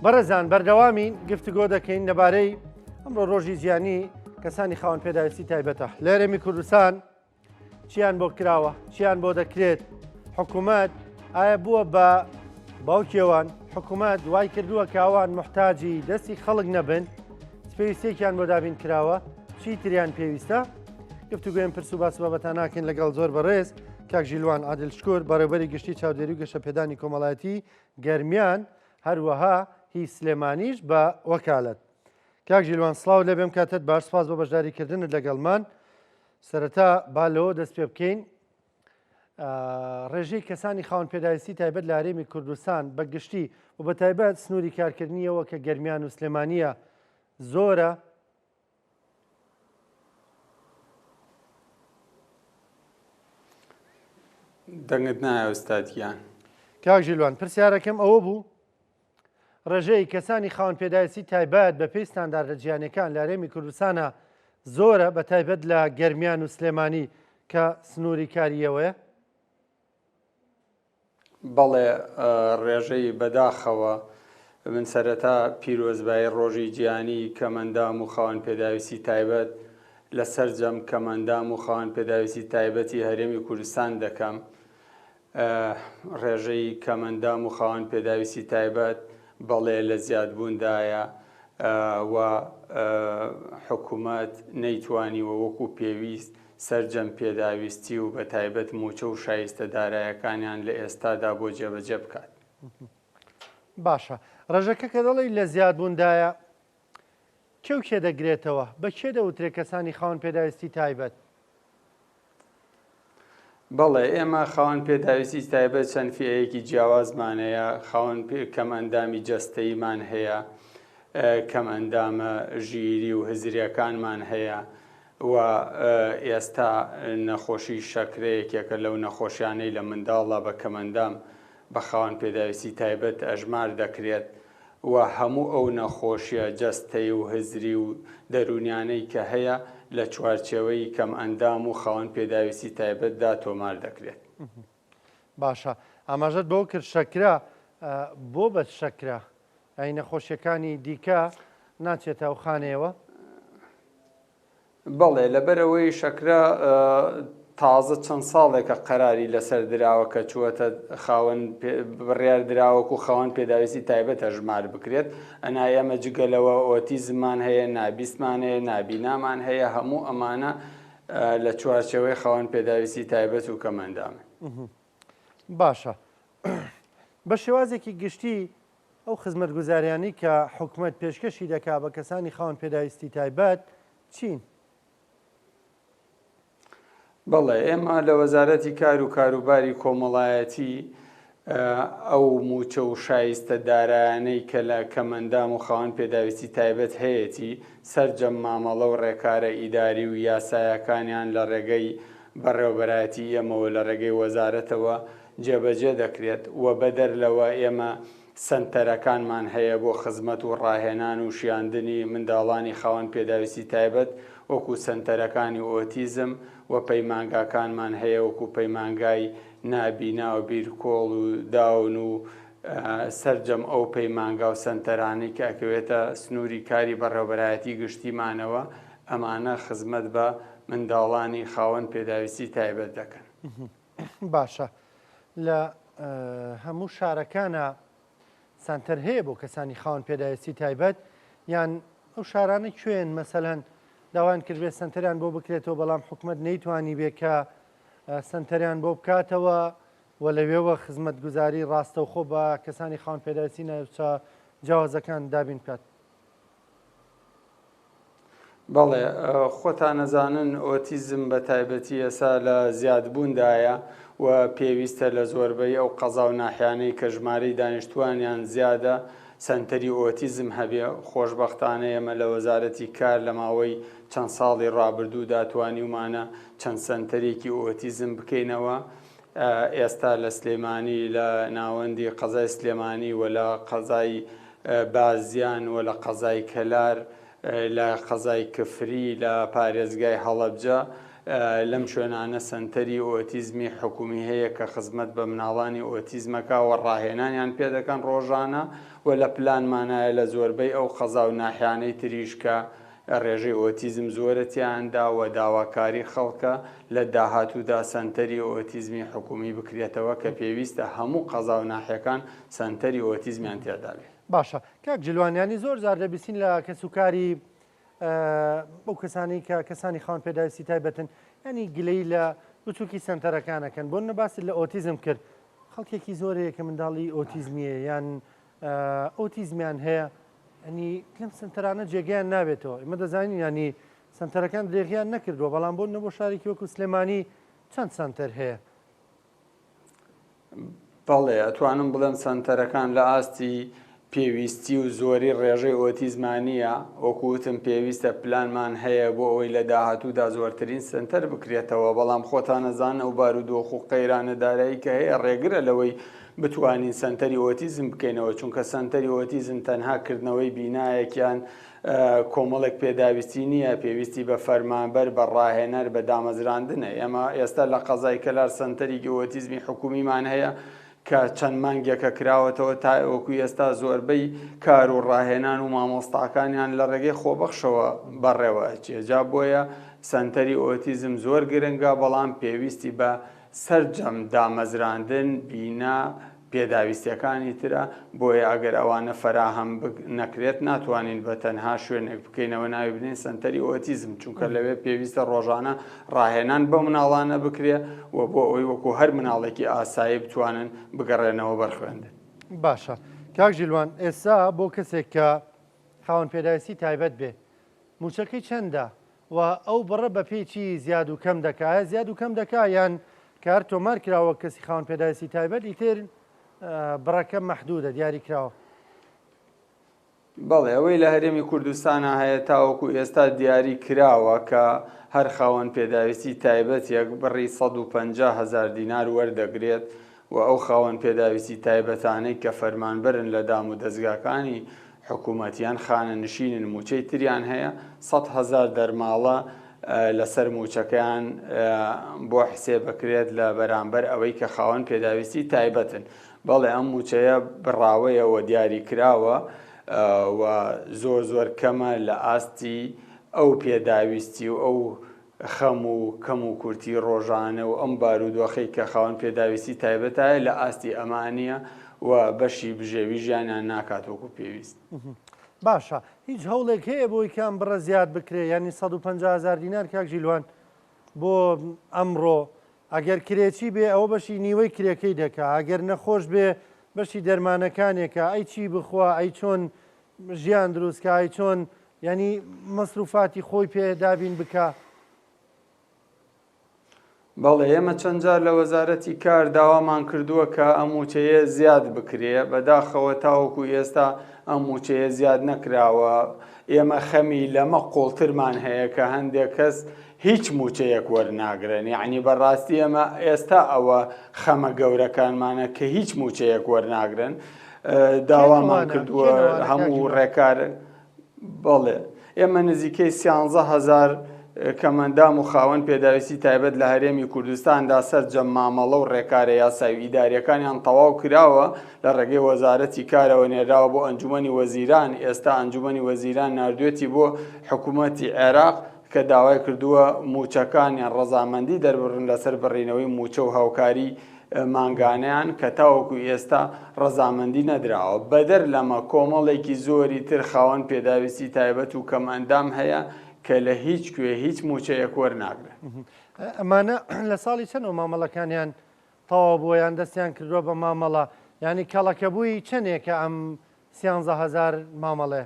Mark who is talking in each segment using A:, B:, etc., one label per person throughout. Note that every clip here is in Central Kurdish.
A: بەڕێزان بەردەوامین گفتوگۆ دەکەین لەبارەی ئەمڕۆ ڕۆژی ژیانی کەسانی خاوەن پێداویستی تایبەتە لە هەرێمی کوردستان چیان بۆ کراوە چیان بۆ دەکرێت حکوومەت ئایا بووە بە باوکیێوان حکوومەت دوای کردووە کاوان محتاجی دەستی خەڵک نەبن پێویستێکیان بۆ دابین کراوە چی تریان پێویستە گفتوگوێن پرس و باس بابەتان ناکەین لەگەڵ زۆر بەڕێز کاک ژیلوان عادلشکور بەڕێوەبەری گشتی چاودێری و گەشەپێدانی کۆمەڵایەتی گەرمیان هەروەها هی سلێمانیش بە وەکالەت. کاک ژیلوان سڵاو لێبێم کاتت باش سپاس بۆ بەشداریکردنت لەگەڵمان. سەرەتا با لەوە دەست پێ بکەین ڕێژەی کەسانی خاوەن پێداویستی تایبەت لە هەرێمی کوردستان بە گشتی و بە تایبەت سنووری کارکردنیەوە کە گەرمیان و سلێمانیە زۆرە.
B: دەنگت نایە ئەستادیان.
A: کاک ژیلوان پرسیارەکەم ئەوە بوو ڕێژەی کەسانی خاوەن پێداویستی تایبەت بە پێی ستانداردە جیهانیەکان لە هەرێمی کوردستانە زۆرە بە تایبەت لە گەرمیان و سلێمانی کە سنووری کاریەوەیە؟
B: بەڵێ ڕێژەی بەداخەوە من سەرەتا پیرۆزبایی ڕۆژی گیانی کەمەندام و خاوەن پێداویستی تایبەت لە سەرجەم کەمەندام و خاوەن پێداویستی تایبەتی هەرێمی کوردستان دەکەم. ڕێژەی کەمەندام و خاوەن پێداویستی تایبەت بەڵێ لە زیادبووندایە و حکوومەت نەیتوانیوە وەکو پێویست سەرجەم پێداویستی و بە تایبەت موچە و شایستە دارایەکانیان لە ئێستادا بۆ جێبەجێ بکات.
A: باشە ڕێژەکە کە دەڵی لە زیادبووندایە کێو کێ دەگرێتەوە بە کێ دەوترێت کەسانی خاوەن پێداویستی تایبەت؟
B: بەڵێ ئێمە خاوەن پێداویستی تایبەت چەند فئەیەکی جیاوازمانەیە کەم ئەندامی جەستەییمان هەیە کەم ئەندامە ژیری و هزریەکانمان هەیە و ئێستا نەخۆشی شەکرەیەکێکە لەو نەخۆشیانەی لە منداڵە بە کەمەندام بە خاوەن پێداویستی تایبەت ئەژمار دەکرێت و هەموو ئەو نەخۆشیە جەستەی و هزری و دەرونیانەی کە هەیە لە چوارچێوەی کەم ئەندام و خاوەن پێداویستی تایبەتدا تۆمار دەکرێت.
A: باشە ئاماژەت بەو کرد شەکرا بۆ بە شەکرا ئەی نەخۆشیەکانی دیکە ناچێتە ئەو خانەیەوە؟
B: بەڵێ لەبەرەوەی شەکرا تازە چەند ساڵێکە قەراری لەسەر دراوە کە چووەتە بڕیار دراوەکو خاوەن پێداویستی تایبەت هەژمار بکرێت. ئەنا ئێمە جگەلەوە ئۆتیزممان هەیە، نابیستمان هەیە، نابینامان هەیە، هەموو ئەمانە لە چوارچێوەی خاوەن پێداویستی تایبەت و کەمەندامن.
A: باشە بە شێوازێکی گشتی ئەو خزمەتگوزاریانی کە حکوومەت پێشکەشی دەکا بە کەسانی خاوەن پێداویستی تایبەت چین؟
B: بەڵێ ئێمە لە وەزارەتی کار و کاروباری کۆمەڵایەتی ئەو موچە و شایستە دارایانەی کە لە کەمەندام و خاوەن پێداویستی تایبەت هەیەی سەرجەم مامەڵە و ڕێکارە ئیداری و یاسایەکانیان لە ڕێگەی بەڕێوەبەرایەتی ئێمەوە لە ڕێگەی وەزارەتەوە جێبەجێ دەکرێت و بەدەر لەوە ئێمە سنتەرەکانمان هەیە بۆ خزمەت و ڕاهێنان و شیاندنی منداڵانی خاوەن پێداویستی تایبەت وەکو سنتەرەکانی ئۆتیزم و پەیمانگاکانمان هەیە وەکو پەیمانگای نابینا و بیرکۆڵ و داون و سەرجەم ئەو پەیمانگا و سنتەرانی کە ئەکەوێتە سنووری کاری بەڕێوەبەرایەتی گشتیمانەوە ئەمانە خزمەت بە منداڵانی خاوەن پێداویستی تایبەت دەکەن.
A: باشە لە هەموو شارەکانە سانتەر هەیە بۆ کەسانی خاوەن پێداویستی تایبەت یان ئەو شارانە کوێن مەسەلەن داوان کردبێت سنتەریان بۆ بکرێتەوە بەڵام حکوومەت نەیتوانی بێ کە سنتەریان بۆ بکاتەوە و لەوێوە خزمەتگوزاری ڕاستەوخۆ بە کەسانی خاوەن پێداویستی ناوچە جیاوازەکان دابین بکات؟
B: بەڵێ خۆتان نەزانن ئۆتیزم بە تایبەتی ئێسا لە زیادبووندایە و پێویستە لە زۆربەی ئەو قەزا و ناحیانەی کە ژمارەی دانیشتوانیان زیادە سنتەری ئۆتیزم هەبێ. خۆشبەختانە ئێمە لە وەزارەتی کار لە ماوەی چەند ساڵی ڕابردوودا توانیومانە چەند سنتەرێکی ئۆتیزم بکەینەوە. ئێستا لە سلێمانی لە ناوەندی قەزای سلێمانی و لە قەزای بازیان و لە قەزای کەلار لە قەزای کفری لە پارێزگای هەڵەبجە لەم شوێنانە سنتەری ئۆتیزمی حکومی هەیە کە خزمەت بە مناڵانی ئۆتیزمەکە و ڕاهێنانیان پێ دەکەن ڕۆژانە و لە پلانمانایە لە زۆربەی ئەو خەزا و ناحیانەی تریشکە ڕێژەی ئۆتیزم زۆرەتیاندا و داواکاری خەڵکە لە داهاتوودا سنتەری ئۆتیزمی حکومی بکرێتەوە کە پێویستە هەموو قەزا و ناحیەکان سنتەری ئۆتیزمیان تێدا بێت.
A: باشە کاک جلوانیانی زۆر جار دەبیستین لە کەسوکاری بەو کەسانی کە کەسانی خاوەن پێداویستی تایبەتن ینی گلەی لە بچووکی سنتەرەکانەکەن بۆ نەباسی لە ئۆتیزم کرد خەڵکێکی زۆرەیە کە منداڵی ئۆتیزمیە یان ئۆتیزمیان هەیە ئەنی لەم سنتەرانە جێگەیان نابێتەوە ئمە دەزانین ینی سنتەرەکان درێغیان نەکردووە بەڵام بۆ نەبوو شارێکی وەکو سلێمانی چەند سنتەر هەیە؟
B: بەڵێ ئەتوانم بڵێم سنتەرەکان لە ئاستی پێویستی و زۆری ڕێژەی ئۆتیزمانیە وەکوتم پێویستە پلانمان هەیە بۆ ئەوەی لە داهاتوودا زۆرترین سنتەر بکرێتەوە بەڵام خۆتان نەزانە و بارودۆخ و قەیرانەدارایی کە هەیە ڕێگرە لەوەی بتوانین سنتەری ئۆتیزم بکەینەوە چونکە سنتەری ئۆتیزم تەنها کردنەوەی بینایەکیان کۆمەڵێک پێداویستی نییە پێویستی بە فەرمانبەر بە ڕاهێنەر بە دامەزراندنە ئێمە ئێستا لە قەزای کەلار سنتەری ئۆتیزمی حکومیمان هەیە کە چەند مانگێکە کراوەتەوە تا وەکو ئێستا زۆربەی کار و ڕاهێنان و مامۆستاکانیان لە ڕێگەی خۆبەخشەوە بەڕێوە ئەچێ بۆیە سنتەری ئۆتیزم زۆر گرنگە بەڵام پێویستی بە سەرجەم دامەزراندن بینا پێداویستیەکانی ترە بۆیە ئەگەر ئەوانە فەراهەم نەکرێت ناتوانین بە تەنها شوێنێک بکەینەوە ناوی بنین سنتەری ئۆتیزم چونکە لەوێ پێویستە ڕۆژانە ڕاهێنان بە مناڵانە بکرێ و بۆ ئەوی وەکو هەر مناڵێکی ئاسایی بتوانن بگەڕێنەوە بەرخوێندن.
A: باشە کاک ژیلوان ئێستا بۆ کەسێک کە خاوەن پێداویستی تایبەت بێ موچەکەی چەندە و ئەو بڕە بە پێی زیاد و کەم دەکایە زیاد و کەم دەکا یان کار تۆمار کراوە کەسی خاوەن پێداویستی تایبەت ئیتر بڕەکە مەحدودە دیاری کراوە؟
B: بەڵێ ئەوەی لە هەرێمی کوردستانە هەیە تاوەکو ئێستا دیاری کراوە کە هەر خاوەن پێداویستی تایبەت یەک بڕی 150,000 دینار وەردەگرێت و ئەو خاوەن پێداویستی تایبەتانەی کە فەرمانبەرن لە دام و دەستگاکانی حکوومەتیان خانە نشینن موچەی تریان هەیە 100,000 دەرماڵە لەسەر موچەکەیان بۆ حسێ بکرێت لە بەرامبەر ئەوەی کە خاوەن پێداویستی تایبەتن. بەڵێ ئەم موچەیە بڕاوەیەوە دیاری کراوە و زۆر کەمە لە ئاستی ئەو پێداویستی و ئەو خەم و کەم و کورتی ڕۆژانە و ئەم بارودۆخەی کە خاوەن پێداویستی تایبەتایە لە ئاستی ئەمانیە و بەشی بژێوی ژیانیان ناکات وەکو پێویست.
A: باشە هیچ هەوڵێک هەیە بۆی کام بڕە زیاد بکرێ ینی 150,000 دینار کاک ژیلوان بۆ ئەمڕۆ ئەگەر کرێکی بێ ئەوە بەشی نیوەی کرێکەی دەکا ئەگەر نەخۆش بێ بەشی دەرمانەکانێکە ئەی چی بخوا ئەی چۆن ژیان دروستکە ئەی چۆن ینی مەسروفاتی خۆی پێ دابین بکە.
B: بەڵێ ئێمە چەند جار لە وەزارەتی کار داوامان کردووە کە ئەم موچەیە زیاد بکرێ بەداخەوە تاوەکو ئێستا ئەم موچەیە زیاد نەکراوە ئێمە خەمی لەمە قوڵترمان هەیە کە هەندێک کەس هیچ موچەیەک وەرناگرن یعنی بەڕاستی ئەمە ئێستا ئەوە خەمە گەورەکانمانە کە هیچ موچەیەک وەرناگرن داوامان کردووە هەموو ڕێکار بەڵێ ئێمە نزیکەی 13,000 کەمەندام و خاوەن پێداویستی تایبەت لە هەرێمی کوردستاندا سەرجەم مامەڵە و ڕێکارە یاساوی ئیداریەکانیان تەواو کراوە لە ڕێگەی وەزارەتی کارەوە نێراوە بۆ ئەنجومەنی وەزیران ئێستا ئەنجومەنی وەزیران ناردوێتی بۆ حکوومەتی عێراق کە داوای کردووە موچەکانیان ڕەزامەندی دەربڕن لەسەر بڕینەوەی موچە و هاوکاری مانگانیان کە تاوەکو ئێستا ڕەزامەندی نەدراوە بەدەر لەمە کۆمەڵێکی زۆری تر خاوەن پێداویستی تایبەت و کەمەندام هەیە کە لە هیچ کوێ هیچ موچەیەک وەرناگرن.
A: ئەمانە لە ساڵی چەندەوە مامەڵەکانیان تەواو بۆیان دەستیان کردووە بە مامەڵە ینی کەڵەکەبووی چەندێکە ئەم 13,000 مامەڵێ؟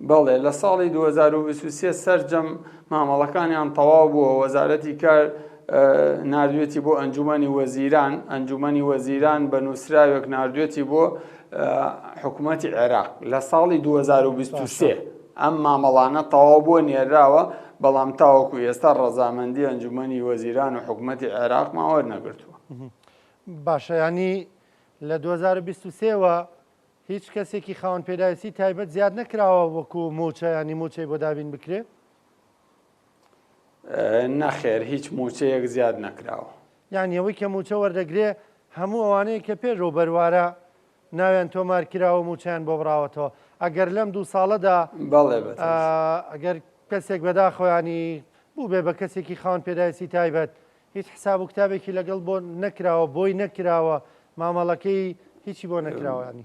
B: بەڵێ لە ساڵی 2023 سەرجەم مامەڵەکانیان تەواو بووە وەزارەتی کار ناردوێتی بۆ ئەنجومەنی وەزیران ئەنجومەنی وەزیران بە نووسراوێک ناردوێتی بۆ حکوومەتی عێراق لە ساڵی 2023 ئەم مامەڵانە تەواو بۆ نێراوە بەڵام تاوەکو ئێستا ڕەزامەندی ئەنجومەنی وەزیران و حکوومەتی عێراق ماوەرنەگرتووە.
A: باشە ینی لە 2023ەوە هیچ کەسێکی خاوەن پێداویستی تایبەت زیاد نەکراوە وەکو موچە ینی موچەی بۆ دابین بکرێ؟
B: نەخێر هیچ موچەیەک زیاد نەکراوە.
A: یعنی ئەوەی کە موچە وەردەگرێ هەموو ئەوانەیە کە پێشەوە بەروارە ناویان تۆمار کراوە موچیان بۆ بڕاوەتەوە ئەگەر لەم 2 ساڵەدا
B: بەڵێ
A: ئەگەر کەسێک بەداخۆیانی بوو بێ بە کەسێکی خاوەن پێداویستی تایبەت هیچ حساب و کتابێکی لەگەڵ بۆ نەکراوە بۆی نەکراوە مامەڵەکەی هیچی بۆ نەکراوەانی.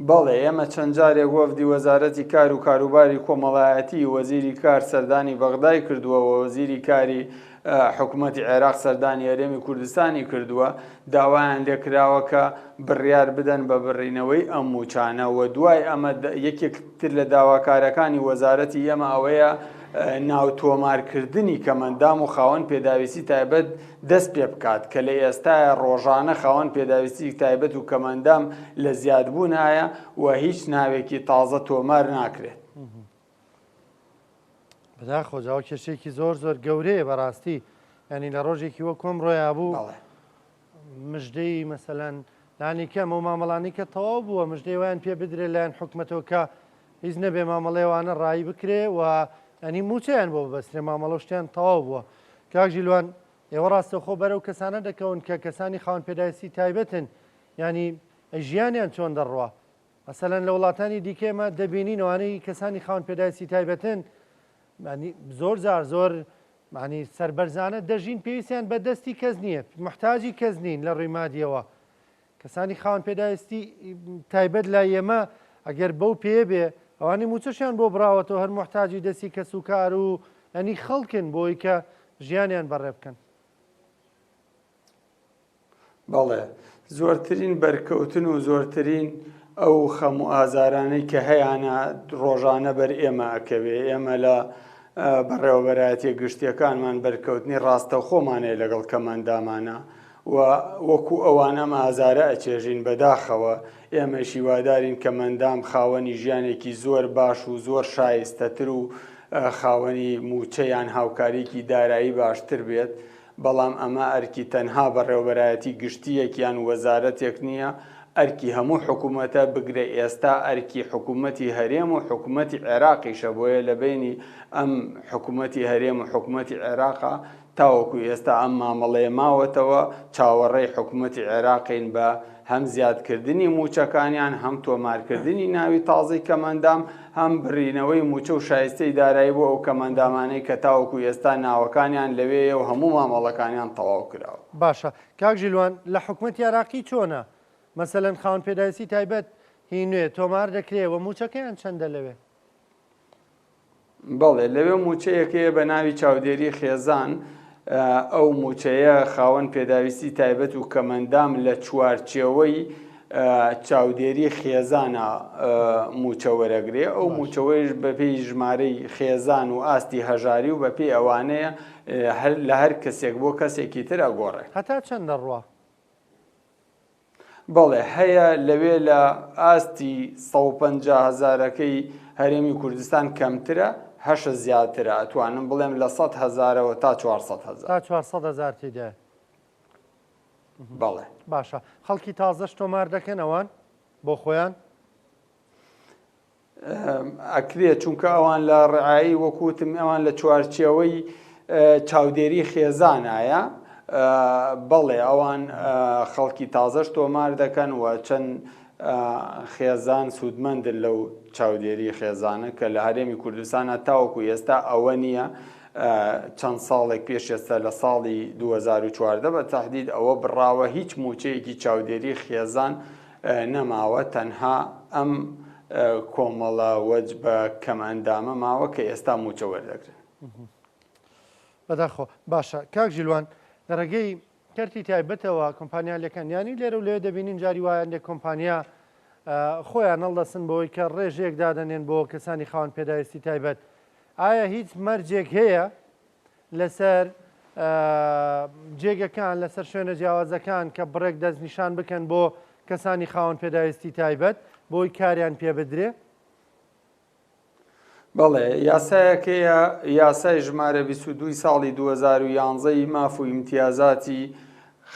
B: بەڵێ ئێمە چەند جارێک وەفدی وەزارەتی کار و کاروباری کۆمەڵایەتی وەزیری کار سەردانی بەغدای کردووەوە وەزیری کاری حکوومەتی عێراق سەردانی هەرێمی کوردستانی کردووە داوایان لێکراوە کە بڕیار بدەن بە بڕینەوەی ئەم موچانە و دوای ئەمە یەکێکتر لە داواکارەکانی وەزارەتی ئێمە ئەوەیە ناوتۆمارکردنی کەمەندام و خاوەن پێداویستی تایبەت دەست پێ بکات کە لە ئێستاە ڕۆژانە خاوەن پێداویستی تایبەت و کەمەندام لە زیادبوونایە و هیچ ناوێکی تازە تۆمار ناکرێت.
A: بەداخۆجاوە کێشێکی زۆر گەورەیە بەڕاستی ینی لە ڕۆژێکی وە کۆم ڕۆیا بوو مژدەی مەسەلەن لانی کەم و مامەڵانی کە تەواو بووە مژدەی ویان پێ بدرێت لایەن حکومەتەوە کە هیچ نەبێ مامەڵێوانە ڕایی بکرێ و ئەنی موچیان بۆ بەسترێ مامەڵە شتیان تەواو بووە. کاکژی لوان ئێوە ڕاستەخۆ بەرەو کەسانە دەکەون کە کەسانی خاوەن پێداویستی تایبەتن ینی ژیانیان چۆن دەڕوا مەسەلەن لە وڵاتانی دیکەمە دەبینینەوانەی کەسانی خاوەن پێداویستی تایبەتن زۆر زۆر معنی سربەرزانە دەژین پێویستیان بە دەستی کەس نییە محتاجی کەس نین لە ڕووی مادیەوە کەسانی خاوەن پێداویستی تایبەت لای ئێمە ئەگەر بەو پێ بێ ئەوانی موچەشیان بۆ براوەتەوە هەر محتاجی دەستی کەس و کار و ئەنی خەڵکن بۆی کە ژیانیان بەڕێ بکەن.
B: بەڵێ زۆرترین بەرکەوتن و زۆرترین ئەو خەم و ئازارانەی کە هەیەە ڕۆژانە بەر ئێمە ئەکەوێ ئێمە لە بەڕێوەبەرایەتە گشتیەکانمان بەرکەوتنی ڕاستەوخۆمانەیە لەگەڵ کەمەندامانە و وەکو ئەوانەم ئازارە ئەچێژین بەداخەوە ئێمە شیوادارین کەمەندام خاوەنی ژیانێکی زۆر باش و زۆر شایستەتر و خاوەنی موچەیان هاوکاریکی دارایی باشتر بێت بەڵام ئەمە ئەرکی تەنها بەڕێوەبەرایەتی گشتیەکیان وەزارەتێک نییە ئەرکی هەموو حکوومەتە بگرێ ئێستا ئەرکی حکوومەتی هەرێم و حکوومەتی عێراقیشە بۆیە لە بینی ئەم حکوومەتی هەرێم و حکوومەتی عێراقا تاوەکو ئێستا ئەم مامەڵەیە ماوەتەوە چاوەڕێی حکوومەتی عێراقین بە هەم زیادکردنی موچەکانیان هەم تۆمارکردنی ناوی تازەی کەمەندام هەم بڕینەوەی موچە و شایستەی دارایی بۆ ئەو کەمەندامانەی کە تاوەکو ئێستا ناوەکانیان لەوەیە و هەموو مامەڵەکانیان تەواو کراوە.
A: باشە کاکژی لوان لە حکوومەتی عێراقی چۆنە مەسەلەن خاوەن پێداویستی تایبەت هی نوێ تۆمار دەکرێت و موچەکەیان چەندە لەوێ؟
B: بەڵێ لەوێ موچەیەکەیە بە ناوی چاودێری خێزان ئەو موچەیە خاوەن پێداویستی تایبەت و کەمەندام لە چوارچێوەی چاودێری خێزانە موچە وەرەگرێ ئەو موچەوەیش بەپێی ژمارەی خێزان و ئاستی هەژاری و بەپێی ئەوانەیە لە هەر کەسێک بۆ کەسێکی تر ئەگۆڕێ.
A: هەتا چەند دەڕوا؟
B: بەڵێ هەیە لەوێ لە ئاستی 150,000ەکەی هەرێمی کوردستان کەمترە هەشە زیاترە ئەتوانم بڵێم لە 100,000ەوە تا 400,000
A: تا 400,000 تێدا.
B: بەڵێ
A: باشە خەڵکی تازەش تۆمار دەکەن ئەوان بۆ خۆیان
B: ئەکرێت چونکە ئەوان لە ڕعایی وەکوتم ئەوان لە چوارچێوەی چاودێری خێزانایە بەڵێ ئەوان خەڵکی تازەش تۆمار دەکەن و چەند خێزان سوودمەندن لەو چاودێری خێزانە کە لە هەرێمی کوردستانە تاوەکو ئێستا ئەوە نییە چەند ساڵێک پێش ئێستا لە ساڵی 2014 بە تەحدید ئەوە بڕاوە هیچ موچەیەکی چاودێری خێزان نەماوە تەنها ئەم کۆمەڵە وەج بە کەم ئەندامە ماوە کە ئێستا موچە وەردەگرن.
A: بەداخۆ باشە کاکژی لوان لە ڕێگەی کەرتی تایبەتەوە کۆمپانیالەکانیانی لێرە و لێ دەبینین جاری وایە لێ کۆمپانیا خۆیان هەڵدەسن بۆی کە ڕێژێک دادەنێن بۆ کەسانی خاوەن پێداویستی تایبەت. ئایا هیچ مەرجێک هەیە لەسەر جێگەکان لەسەر شوێنە جیاوازەکان کە بڕێک دەستنیشان بکەن بۆ کەسانی خاوەن پێداویستی تایبەت بۆی کاریان پێ بدرێ؟
B: بەڵێ یاسایەکەیە یاسای ژمارە 22 ساڵی 2011 ماف و ئیمتیازاتی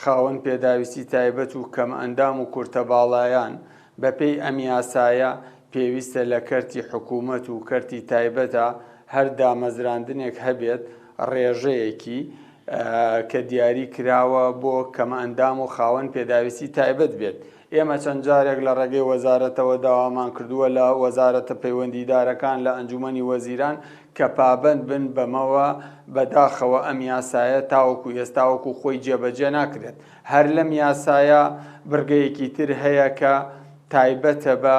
B: خاوەن پێداویستی تایبەت و کەم ئەندام و کورتە باڵایان بەپێی ئەم یاسایە پێویستە لە کەرتی حکوومەت و کەرتی تایبەتە هەر دامەزراندنێک هەبێت ڕێژەیەکی کە دیاری کراوە بۆ کەمە ئەندام و خاوەن پێداویستی تایبەت بێت. ئێمە چەند جارێک لە ڕێگەی وەزارەتەوە داوامان کردووە لە وەزارەتە پەیوەندیدارەکان لە ئەنجومەنی وەزیران کە پابەند بن بەمەوە بەداخەوە ئەم یاسایە تاوەکو ئێستاوەکو خۆی جێبەجێ ناکرێت. هەر لەم یاسایە بڕگەیەکی تر هەیە کە تایبەتە بە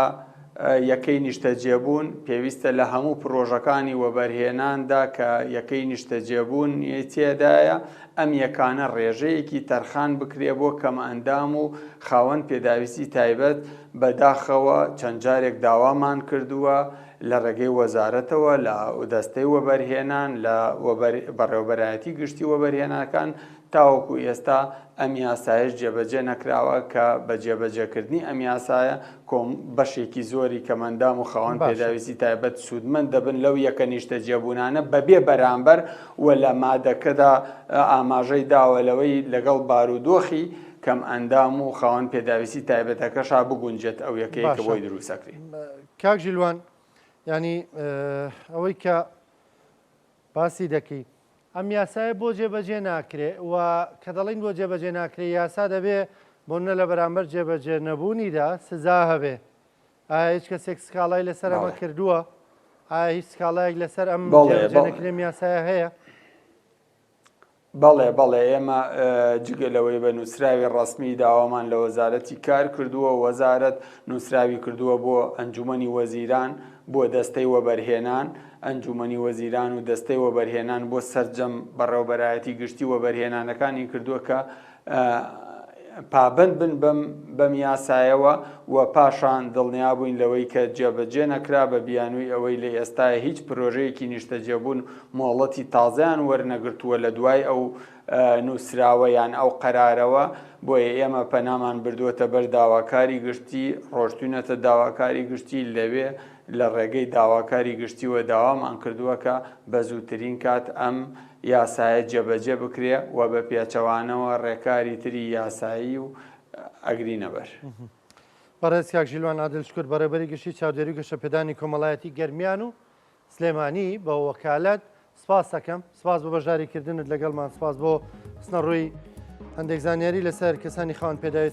B: یەکەی نیشتەجێبوون پێویستە لە هەموو پرۆژەکانی وەبەرهێناندا کە یەکەی نیشتەجێبوون تێدایە ئەم یەکانە ڕێژەیەکی تەرخان بکرێ بۆ کەم ئەندام و خاوەن پێداویستی تایبەت بەداخەوە چەند جارێک داوامان کردووە لە ڕێگەی وەزارەتەوە لە دەستەی وەبەرهێنان لە بەڕێوەبەرایەتی گشتی وەبەرهێنانەکان تاوەکو ئێستا ئەم یاسایش جێبەجێ نەکراوە کە بە جێبەجێکردنی ئەم یاسایە کۆم بەشێکی زۆری کەمەندام و خاوەن پێداویستی تایبەت سوودمەند دەبن لەو یەکە نیشتە جێبوونانە بەبێ بەرامبەر و لە مادەکەدا ئاماژەی داوەلەوەی لەگەڵ بارودۆخی کەم ئەندام و خاوەن پێداویستی تایبەتەکەشا بگونجێت ئەو یەکەیە کە بۆی دروستەکرێ.
A: کاک ژیلوان ینی ئەوەی کە باسی دەکەی ئەم یاسایە بۆ جێبەجێ ناکرێ و کە دەڵین بۆ جێبەجێ ناکرێ یاسا دەبێ بۆنە لە بەرامبەر جێبەجێ نەبوونیدا سزا هەبێ. ئایا هیچ کەسێک سکاڵای لەسەر ئەمە کردووە؟ ئایا هیچ سکاڵایەک لەسەر ئەم جێبەجێنەکرێم یاسایە هەیە؟
B: بەڵێ ئێمە جگەلەوەی بە نووسراوی ڕسمی داوامان لە وەزارەتی کار کردووە وەزارەت نووسراوی کردووە بۆ ئەنجومەنی وەزیران بۆ دەستەی وەبەرهێنان ئەنجومەنی وەزیران و دەستەی وەبەرهێنان بۆ سەرجەم بەڕێوەبەرایەتی گشتی وەبەرهێنانەکانی کردووە کە پابند بن بەم یاسایەوە و پاشان دڵنیا بووین لەوەی کە جێبەجێ نەکرا بە بیانووی ئەوەی لە ئێستاە هیچ پرۆژەیەکی نیشتەجێبوون مۆڵەتی تازیان وەرنەگرتووە لە دوای ئەو نووسراوەیان ئەو قەرارەوە بۆیە ئێمە پەنامان بردووەتە بەر داواکاری گشتی ڕۆشتوونەتە داواکاری گشتی لەوێ لە ڕێگەی داواکاری گشتیوە داوامان کردووە کە بە زووترین کات ئەم یاسایە جێبەجێ بکرێ و بە پێچەوانەوە ڕێکاری تری یاسایی و ئەگرینەبەر.
A: بەڕێز کاک ژیلوان عادڵشکر بەڕێبەری گشتی چاودێری و گەشەپێدانی کۆمەڵایەتی گەرمیان و سلێمانی بە وەکالەت سپاس دەکەم. سپاس بۆ بەشداریکردنت لەگەڵمان، سپاس بۆ سنەڕووی هەندێک زانیاری لەسەر کەسانی خاوەن پێداویستی